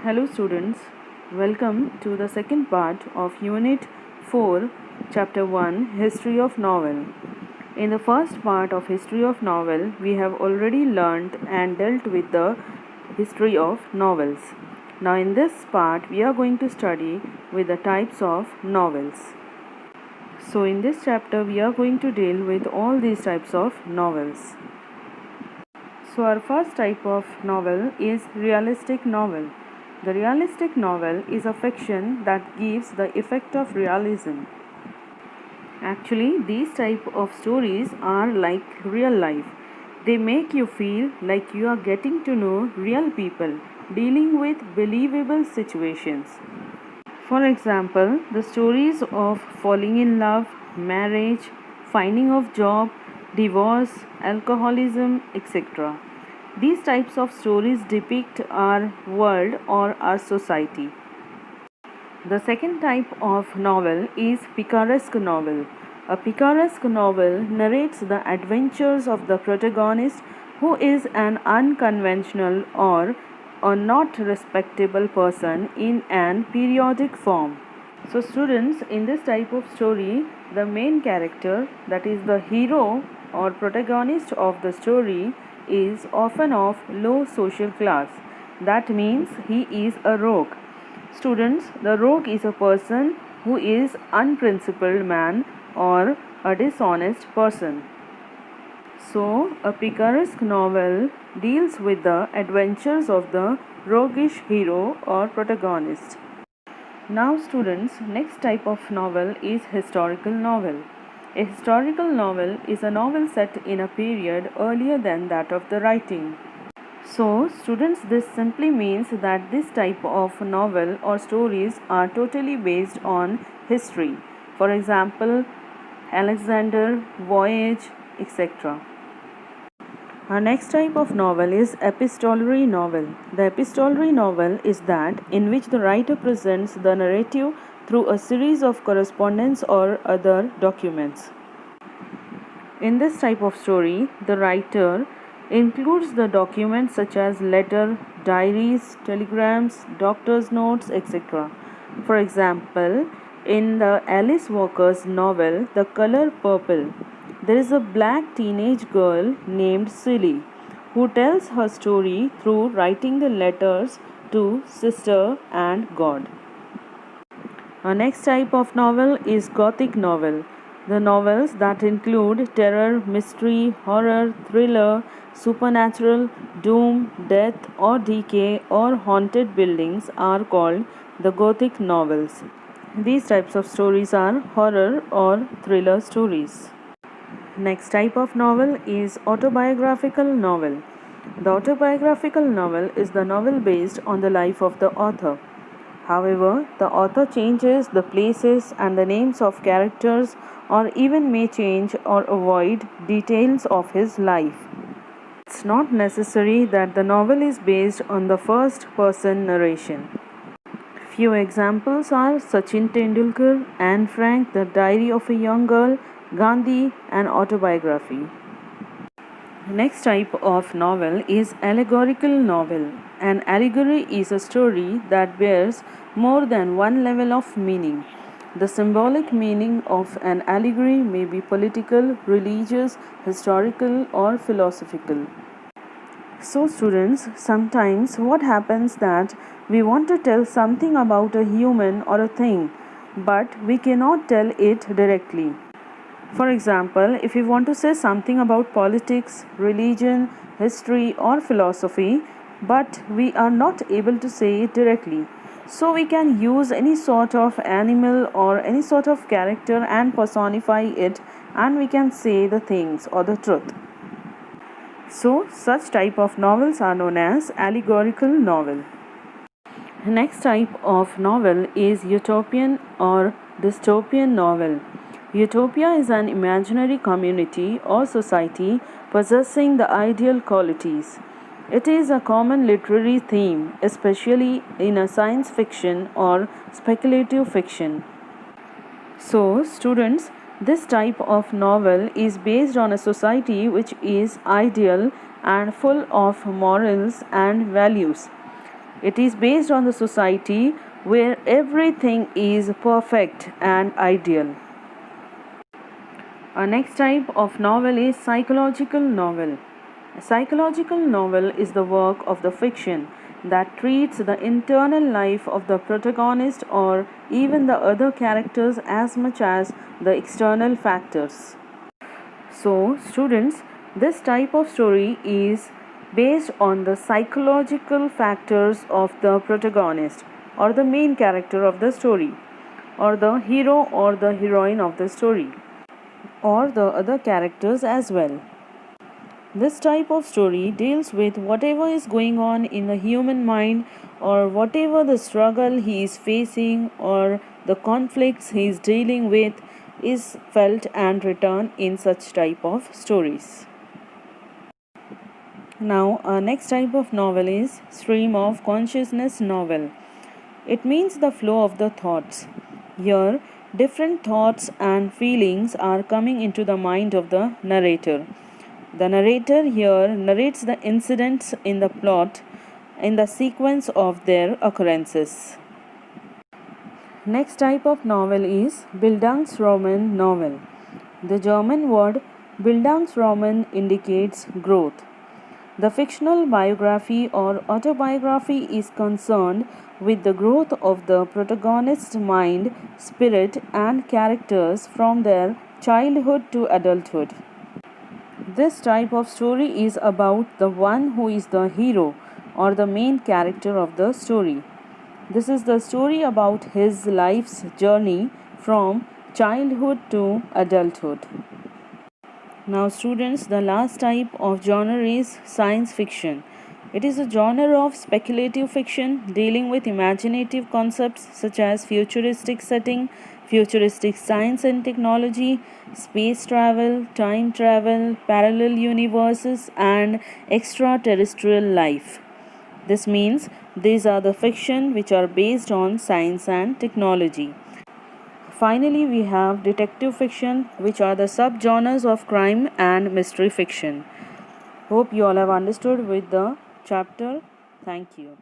Hello students, welcome to the second part of Unit 4, Chapter 1, History of Novel. In the first part of History of Novel, we have already learnt and dealt with the history of novels. Now in this part, we are going to study with the types of novels. So in this chapter, we are going to deal with all these types of novels. So our first type of novel is realistic novel. The realistic novel is a fiction that gives the effect of realism. Actually, these type of stories are like real life. They make you feel like you are getting to know real people dealing with believable situations. For example, the stories of falling in love, marriage, finding of job, divorce, alcoholism, etc. These types of stories depict our world or our society. The second type of novel is picaresque novel. A picaresque novel narrates the adventures of the protagonist who is an unconventional or a not respectable person in an periodic form. So students, in this type of story, the main character, that is the hero or protagonist of the story, is often of low social class. That means he is a rogue. Students, the rogue is a person who is unprincipled man or a dishonest person. So, a picaresque novel deals with the adventures of the roguish hero or protagonist. Now students, next type of novel is historical novel. A historical novel is a novel set in a period earlier than that of the writing. So students, this simply means that this type of novel or stories are totally based on history. For example, Alexander, Voyage, etc. Our next type of novel is epistolary novel. The epistolary novel is that in which the writer presents the narrative through a series of correspondence or other documents. In this type of story, the writer includes the documents such as letter, diaries, telegrams, doctor's notes, etc. For example, in the Alice Walker's novel The Color Purple, there is a black teenage girl named Silly who tells her story through writing the letters to sister and God. Our next type of novel is Gothic novel. The novels that include terror, mystery, horror, thriller, supernatural, doom, death or decay or haunted buildings are called the Gothic novels. These types of stories are horror or thriller stories. Next type of novel is autobiographical novel. The autobiographical novel is the novel based on the life of the author. However, the author changes the places and the names of characters or even may change or avoid details of his life. It's not necessary that the novel is based on the first person narration. Few examples are Sachin Tendulkar, Anne Frank, The Diary of a Young Girl, Gandhi, and autobiography. Next type of novel is allegorical novel. An allegory is a story that bears more than one level of meaning. The symbolic meaning of an allegory may be political, religious, historical, or philosophical. So students, sometimes what happens that we want to tell something about a human or a thing, but we cannot tell it directly. For example, if we want to say something about politics, religion, history or philosophy, but we are not able to say it directly. So we can use any sort of animal or any sort of character and personify it, and we can say the things or the truth. So such type of novels are known as allegorical novel. Next type of novel is utopian or dystopian novel. Utopia is an imaginary community or society possessing the ideal qualities. It is a common literary theme, especially in a science fiction or speculative fiction. So, students, this type of novel is based on a society which is ideal and full of morals and values. It is based on the society where everything is perfect and ideal. Our next type of novel is psychological novel. A psychological novel is the work of the fiction that treats the internal life of the protagonist or even the other characters as much as the external factors. So, students, this type of story is based on the psychological factors of the protagonist or the main character of the story, or the hero or the heroine of the story, or the other characters as well. This type of story deals with whatever is going on in the human mind, or whatever the struggle he is facing or the conflicts he is dealing with is felt and written in such type of stories. Now, our next type of novel is stream of consciousness novel. It means the flow of the thoughts. Here, different thoughts and feelings are coming into the mind of the narrator. The narrator here narrates the incidents in the plot in the sequence of their occurrences. Next type of novel is Bildungsroman novel. The German word Bildungsroman indicates growth. The fictional biography or autobiography is concerned with the growth of the protagonist's mind, spirit, and characters from their childhood to adulthood. This type of story is about the one who is the hero or the main character of the story. This is the story about his life's journey from childhood to adulthood. Now, students, the last type of genre is science fiction. It is a genre of speculative fiction dealing with imaginative concepts such as futuristic setting, futuristic science and technology, space travel, time travel, parallel universes, and extraterrestrial life. This means these are the fiction which are based on science and technology. Finally, we have detective fiction, which are the subgenres of crime and mystery fiction. Hope you all have understood with the chapter. Thank you.